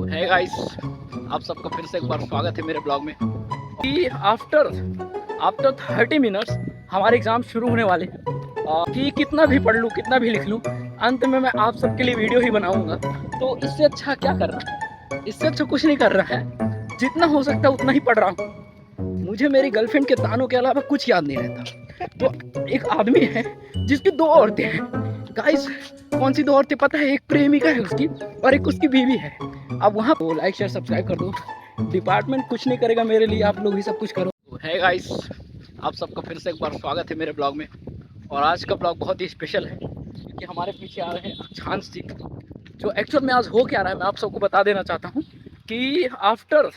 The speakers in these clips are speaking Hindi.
है गाइस, आप सबका फिर से एक बार स्वागत है मेरे ब्लॉग में। कि आफ्टर आफ्टर 30 मिनट्स हमारे एग्ज़ाम शुरू होने वाले हैं। कि कितना भी पढ़ लूँ, कितना भी लिख लूँ, अंत में मैं आप सबके लिए वीडियो ही बनाऊंगा। तो इससे अच्छा क्या करना है? इससे अच्छा कुछ नहीं कर रहा है। जितना हो सकता है उतना ही पढ़ रहा हूँ। मुझे मेरी गर्लफ्रेंड के तानों के अलावा कुछ याद नहीं रहता। तो एक आदमी है जिसकी दो औरतें हैं। गाइस, कौन सी दो औरतें पता है? एक प्रेमिका है उसकी और एक उसकी बीवी है। अब वहाँ को लाइक शेयर सब्सक्राइब कर दो। डिपार्टमेंट कुछ नहीं करेगा मेरे लिए, आप लोग ही सब कुछ करो। तो है गाइस, आप सबका फिर से एक बार स्वागत है मेरे ब्लॉग में। और आज का ब्लॉग बहुत ही स्पेशल है क्योंकि हमारे पीछे आ रहे हैं अक्षांश जी। जो एक्चुअल में आज हो क्या रहा है मैं आप सबको बता देना चाहता हूँ कि आफ्टर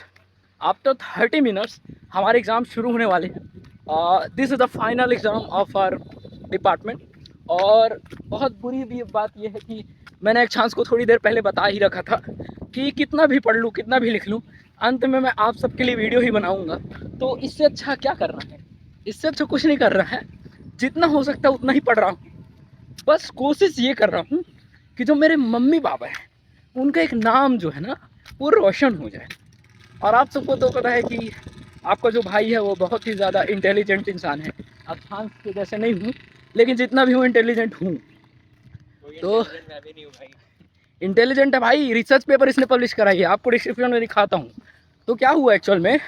आफ्टर 30 मिनट्स हमारे एग्ज़ाम शुरू होने वाले हैं। This is the final exam of our department. और बहुत बुरी भी बात यह है कि मैंने एक चांस को थोड़ी देर पहले बता ही रखा था कि कितना भी पढ़ लूँ, कितना भी लिख लूँ, अंत में मैं आप सबके लिए वीडियो ही बनाऊँगा। तो इससे अच्छा क्या करना है? इससे अच्छा कुछ नहीं कर रहा है। जितना हो सकता है उतना ही पढ़ रहा हूँ। बस कोशिश ये कर रहा हूँ कि जो मेरे मम्मी पापा हैं उनका एक नाम जो है ना वो रोशन हो जाए। और आप सबको तो पता है कि आपका जो भाई है वो बहुत ही ज़्यादा इंटेलिजेंट इंसान है। अब खान के जैसे नहीं हूँ, लेकिन जितना भी हूँ इंटेलिजेंट हूँ। तो इंटेलिजेंट है भाई, रिसर्च पेपर इसने पब्लिश कराई है, आपको डिस्क्रिप्शन में दिखाता हूँ। तो क्या हुआ एक्चुअल में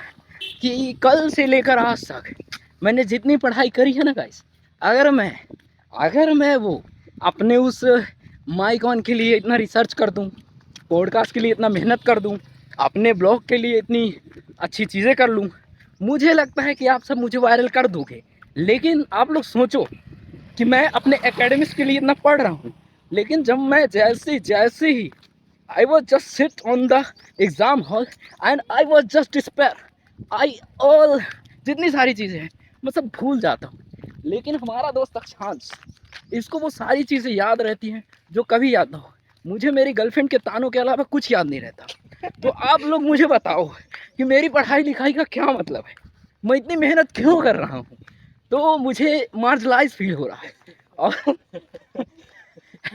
कि कल से लेकर आज तक मैंने जितनी पढ़ाई करी है ना गाइस, अगर मैं वो अपने उस माइकॉन के लिए इतना रिसर्च कर दूँ, पॉडकास्ट के लिए इतना मेहनत कर दूँ, अपने ब्लॉग के लिए इतनी अच्छी चीज़ें कर लूँ, मुझे लगता है कि आप सब मुझे वायरल कर दोगे। लेकिन आप लोग सोचो कि मैं अपने एकेडमिक्स के लिए इतना पढ़ रहा हूँ, लेकिन जब मैं जैसे ही I was just sit on the exam hall and I was just despair, I all जितनी सारी चीज़ें हैं मैं सब भूल जाता हूँ। लेकिन हमारा दोस्त अक्षांश, इसको वो सारी चीज़ें याद रहती हैं जो कभी याद ना हो। मुझे मेरी गर्लफ्रेंड के तानों के अलावा कुछ याद नहीं रहता। तो आप लोग मुझे बताओ कि मेरी पढ़ाई लिखाई का क्या मतलब है? मैं इतनी मेहनत क्यों कर रहा हूँ? तो मुझे मार्जिनलाइज फील हो रहा है। और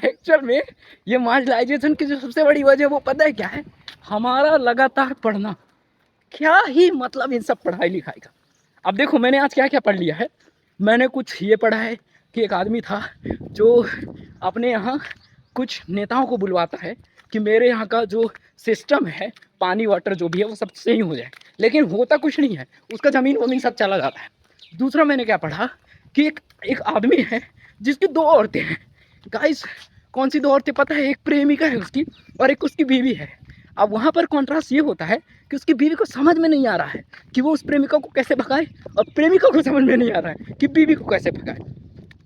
एक्चुअल में ये मार्जिनलाइजेशन की जो सबसे बड़ी वजह वो पता है क्या है? हमारा लगातार पढ़ना। क्या ही मतलब इन सब पढ़ाई लिखाई का। अब देखो मैंने आज क्या क्या पढ़ लिया है। मैंने कुछ ये पढ़ा है कि एक आदमी था जो अपने यहाँ कुछ नेताओं को बुलवाता है कि मेरे यहाँ का जो सिस्टम है, पानी वाटर जो भी है वो सब सही हो जाए, लेकिन होता कुछ नहीं है, उसका ज़मीन वमीन सब चला जाता है। दूसरा मैंने क्या पढ़ा कि एक आदमी है जिसकी दो औरतें हैं। गाइस, कौन सी दो औरतें पता है? एक प्रेमिका है उसकी और एक उसकी बीवी है। अब वहाँ पर कॉन्ट्रास्ट ये होता है कि उसकी बीवी को समझ में नहीं आ रहा है कि वो उस प्रेमिका को कैसे भगाए, और प्रेमिका को समझ में नहीं आ रहा है कि बीवी को कैसे भगाए,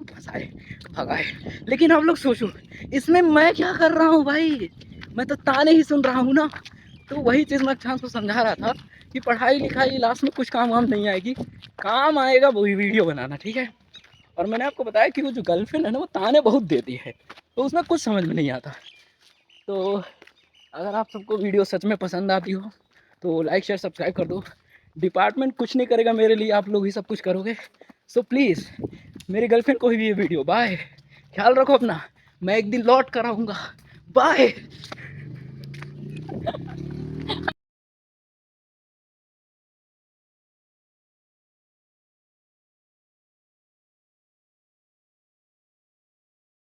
फंसाए, भगाए। लेकिन आप लोग सोचो इसमें मैं क्या कर रहा हूँ भाई? मैं तो ताने ही सुन रहा हूँ ना। तो वही चीज़ मैं चांस को समझा रहा था कि पढ़ाई लिखाई लास्ट में कुछ काम वाम नहीं आएगी, काम आएगा वही वीडियो बनाना, ठीक है? और मैंने आपको बताया कि वो जो गर्लफ्रेंड है ना वो ताने बहुत देती है, तो उसमें कुछ समझ में नहीं आता। तो अगर आप सबको वीडियो सच में पसंद आती हो तो लाइक शेयर सब्सक्राइब कर दो। डिपार्टमेंट कुछ नहीं करेगा मेरे लिए, आप लोग ही सब कुछ करोगे। सो प्लीज़ मेरी गर्लफ्रेंड को भी ये वीडियो, बाय, ख्याल रखो अपना, मैं एक दिन लौट कर आऊँगा, बाय।